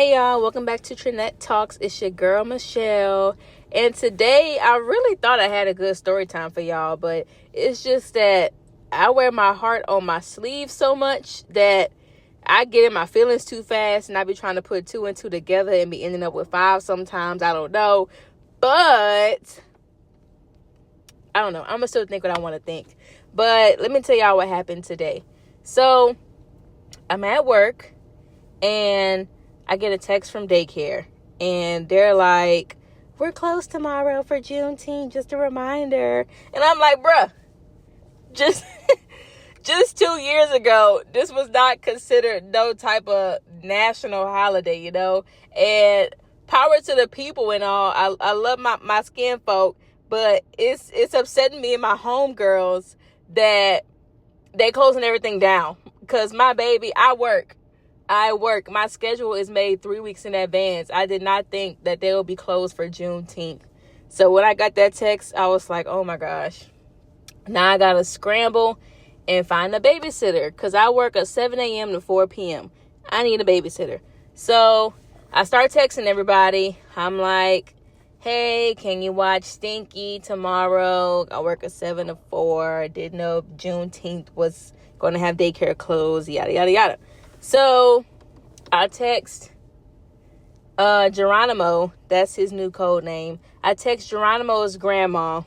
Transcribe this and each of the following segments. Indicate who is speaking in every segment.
Speaker 1: Hey y'all, welcome back to Trenette Talks. It's your girl Michelle, and today I really thought I had a good story time for y'all, but it's just that I wear my heart on my sleeve so much that I get in my feelings too fast, and I be trying to put two and two together and be ending up with five sometimes. I don't know, but I don't know. I'm gonna still think what I want to think. But let me tell y'all what happened today. So I'm at work and I get a text from daycare, and they're like, we're closed tomorrow for Juneteenth, just a reminder. And I'm like, bruh, just 2 years ago, this was not considered no type of national holiday, you know? And power to the people and all. I love my skin folk, but it's upsetting me and my homegirls that they closing everything down. Because my baby, I work. My schedule is made 3 weeks in advance. I did not think that they will be closed for Juneteenth. So when I got that text, I was like, oh my gosh. Now I got to scramble and find a babysitter because I work at 7 a.m. to 4 p.m. I need a babysitter. So I start texting everybody. I'm like, hey, can you watch Stinky tomorrow? I work at 7 to 4. I didn't know Juneteenth was going to have daycare closed, yada, yada, yada. So I text Geronimo, that's his new code name. I text Geronimo's grandma,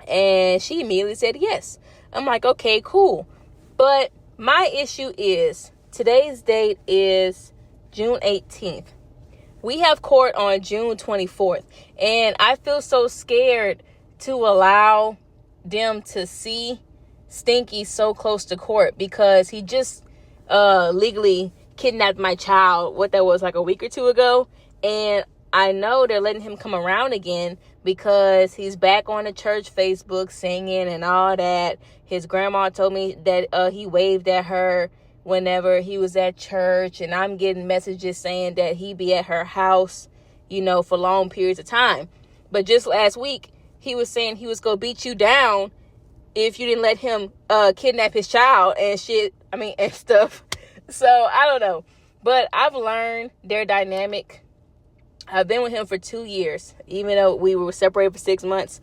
Speaker 1: and she immediately said yes. I'm like, okay, cool. But my issue is today's date is June 18th. We have court on June 24th, and I feel so scared to allow them to see Stinky so close to court because he just legally kidnapped my child, what that was, like a week or two ago. And I know they're letting him come around again because he's back on the church Facebook singing and all that. His grandma told me that he waved at her whenever he was at church, and I'm getting messages saying that he be at her house, you know, for long periods of time. But just last week, he was saying he was gonna beat you down if you didn't let him kidnap his child and shit. And stuff. So I don't know, but I've learned their dynamic. I've been with him for 2 years, even though we were separated for 6 months.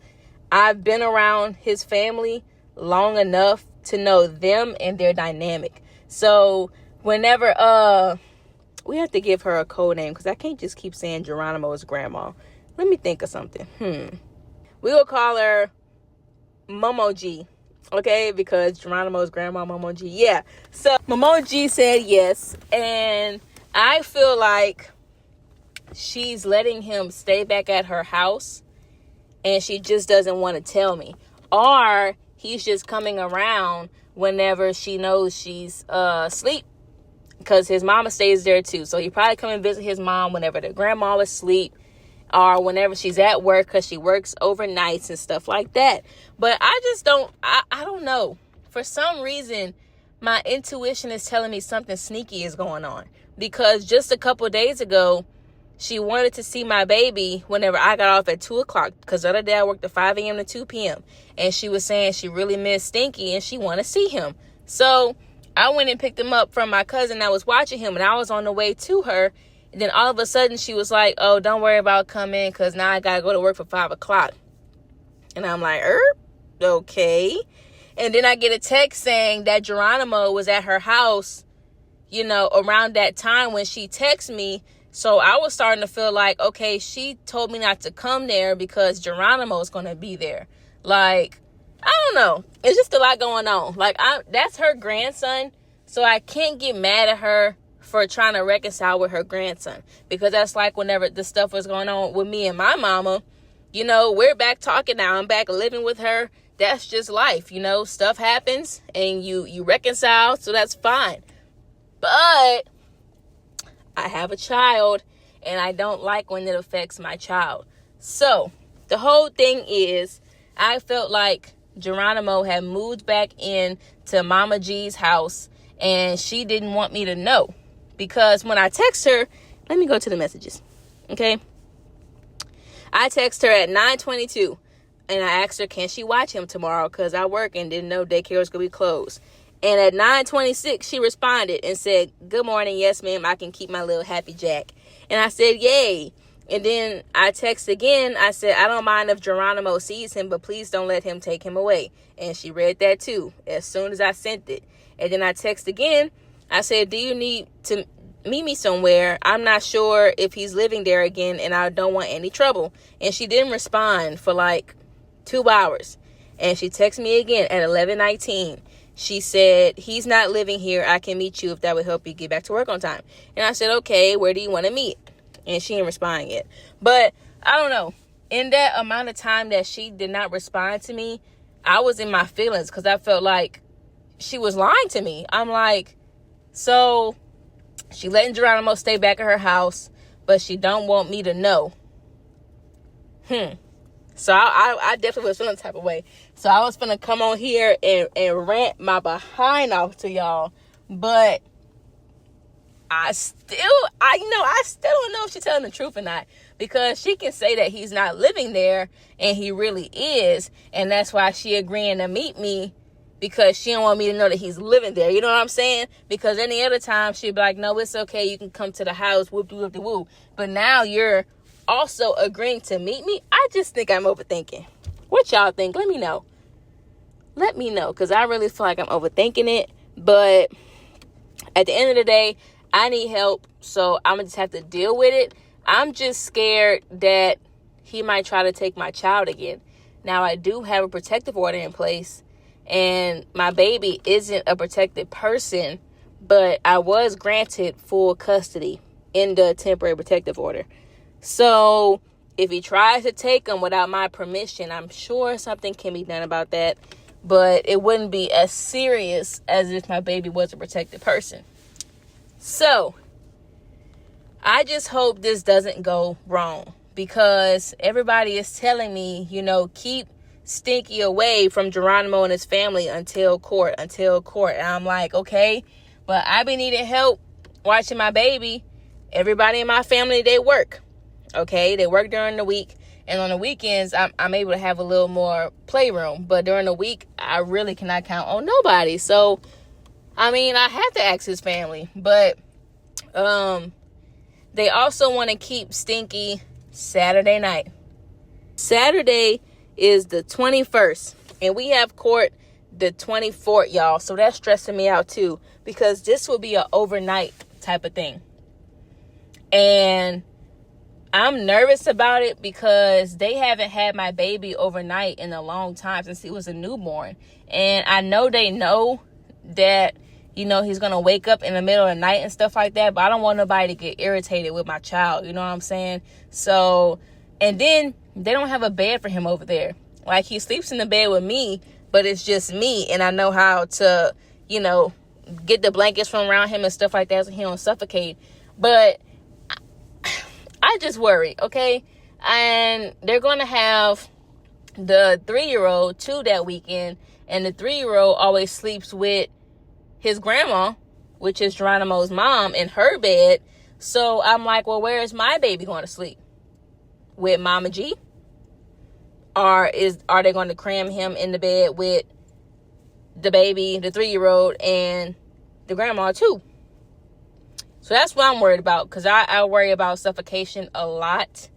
Speaker 1: I've been around his family long enough to know them and their dynamic. So whenever we have to give her a code name because I can't just keep saying Geronimo's grandma. Let me think of something. We'll call her Momo G. Okay, because Geronimo's grandma, Momo G. Yeah. So Momo G said yes. And I feel like she's letting him stay back at her house, and she just doesn't want to tell me. Or he's just coming around whenever she knows she's asleep, because his mama stays there too. So he probably come and visit his mom whenever the grandma was asleep, or whenever she's at work, because she works overnights and stuff like that. But I just don't, I don't know. For some reason, my intuition is telling me something sneaky is going on. Because just a couple of days ago, she wanted to see my baby whenever I got off at 2 o'clock. Because the other day I worked at 5 a.m. to 2 p.m. And she was saying she really missed Stinky and she wanted to see him. So I went and picked him up from my cousin that was watching him, and I was on the way to her. And then all of a sudden she was like, oh, don't worry about coming because now I got to go to work for 5 o'clock. And I'm like, okay. And then I get a text saying that Geronimo was at her house, you know, around that time when she texted me. So I was starting to feel like, okay, she told me not to come there because Geronimo's going to be there. Like, I don't know. It's just a lot going on. Like, that's her grandson. So I can't get mad at her for trying to reconcile with her grandson, because that's like whenever the stuff was going on with me and my mama, you know, we're back talking now. I'm back living with her. That's just life, you know, stuff happens and you reconcile. So that's fine. But I have a child and I don't like when it affects my child. So the whole thing is, I felt like Geronimo had moved back in to Mama G's house and she didn't want me to know. Because when I text her, let me go to the messages, okay? I text her at 9:22, and I asked her, can she watch him tomorrow? Because I work and didn't know daycare was going to be closed. And at 9:26, she responded and said, good morning. Yes, ma'am. I can keep my little happy Jack. And I said, yay. And then I text again. I said, I don't mind if Geronimo sees him, but please don't let him take him away. And she read that too as soon as I sent it. And then I text again. I said, do you need to meet me somewhere? I'm not sure if he's living there again, and I don't want any trouble. And she didn't respond for like 2 hours. And she texted me again at 11:19. She said, he's not living here. I can meet you if that would help you get back to work on time. And I said, okay, where do you want to meet? And she didn't respond yet. But I don't know. In that amount of time that she did not respond to me, I was in my feelings because I felt like she was lying to me. I'm like, so she letting Geronimo stay back at her house, but she don't want me to know. So I definitely was feeling the type of way. So I was going to come on here and rant my behind off to y'all. But I still don't know if she's telling the truth or not. Because she can say that he's not living there and he really is. And that's why she agreeing to meet me, because she don't want me to know that he's living there. You know what I'm saying? Because any other time she'd be like, no, it's okay. You can come to the house. Whoop-de-whoop-de-woo. But now you're also agreeing to meet me. I just think I'm overthinking. What y'all think? Let me know. Let me know. Because I really feel like I'm overthinking it. But at the end of the day, I need help. So I'm going to just have to deal with it. I'm just scared that he might try to take my child again. Now, I do have a protective order in place, and my baby isn't a protected person, but I was granted full custody in the temporary protective order. So if he tries to take him without my permission, I'm sure something can be done about that, but it wouldn't be as serious as if my baby was a protected person. So I just hope this doesn't go wrong, because everybody is telling me, keep Stinky away from Geronimo and his family until court. And I'm like, okay, but I be needing help watching my baby. Everybody in my family, they work. Okay, they work during the week. And on the weekends, I'm able to have a little more playroom. But during the week, I really cannot count on nobody. So, I have to ask his family. But, they also want to keep Stinky Saturday night. Saturday is the 21st. And we have court the 24th, y'all. So that's stressing me out too. Because this will be an overnight type of thing. And I'm nervous about it because they haven't had my baby overnight in a long time, since he was a newborn. And I know they know that he's going to wake up in the middle of the night and stuff like that. But I don't want nobody to get irritated with my child. You know what I'm saying? So, and then they don't have a bed for him over there. Like, he sleeps in the bed with me, but it's just me. And I know how to, get the blankets from around him and stuff like that so he don't suffocate. But I just worry, okay? And they're going to have the 3-year-old too that weekend. And the 3-year-old always sleeps with his grandma, which is Geronimo's mom, in her bed. So I'm like, well, where is my baby going to sleep? With Mama G? Or are they going to cram him in the bed with the baby, the 3-year-old, and the grandma too? So that's what I'm worried about, because I worry about suffocation a lot,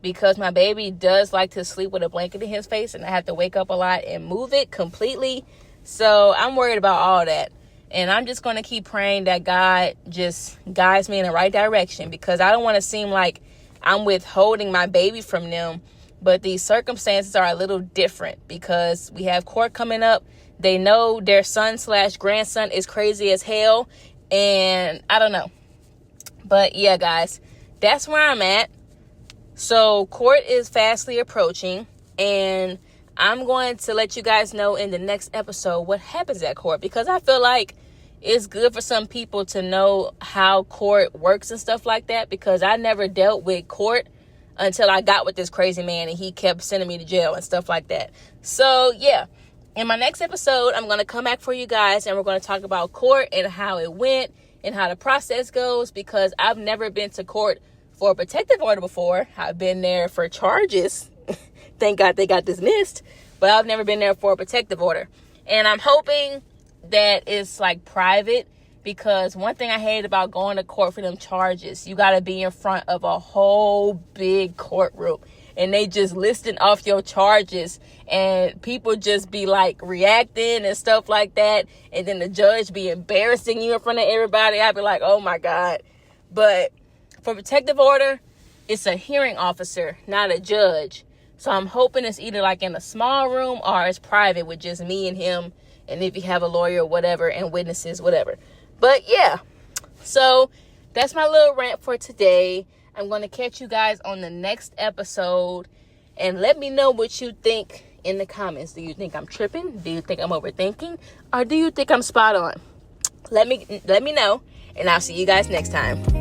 Speaker 1: because my baby does like to sleep with a blanket in his face, and I have to wake up a lot and move it completely. So I'm worried about all that. And I'm just going to keep praying that God just guides me in the right direction, because I don't want to seem like I'm withholding my baby from them. But these circumstances are a little different, because we have court coming up. They know their son/grandson is crazy as hell. And I don't know. But yeah, guys, that's where I'm at. So court is fastly approaching, and I'm going to let you guys know in the next episode what happens at court, because I feel like it's good for some people to know how court works and stuff like that, because I never dealt with court until I got with this crazy man and he kept sending me to jail and stuff like that. So yeah, in my next episode, I'm going to come back for you guys, and we're going to talk about court and how it went and how the process goes, because I've never been to court for a protective order before. I've been there for charges. Thank God they got dismissed, but I've never been there for a protective order. And I'm hoping that it's like private, Because one thing I hate about going to court for them charges, you got to be in front of a whole big courtroom. And they just listing off your charges. And people just be like reacting and stuff like that. And then the judge be embarrassing you in front of everybody. I'd be like, oh my God. But for protective order, it's a hearing officer, not a judge. So I'm hoping it's either like in a small room or it's private with just me and him. And if you have a lawyer or whatever and witnesses, whatever. But yeah, so that's my little rant for today. I'm going to catch you guys on the next episode. And let me know what you think in the comments. Do you think I'm tripping? Do you think I'm overthinking? Or do you think I'm spot on? Let me know. And I'll see you guys next time.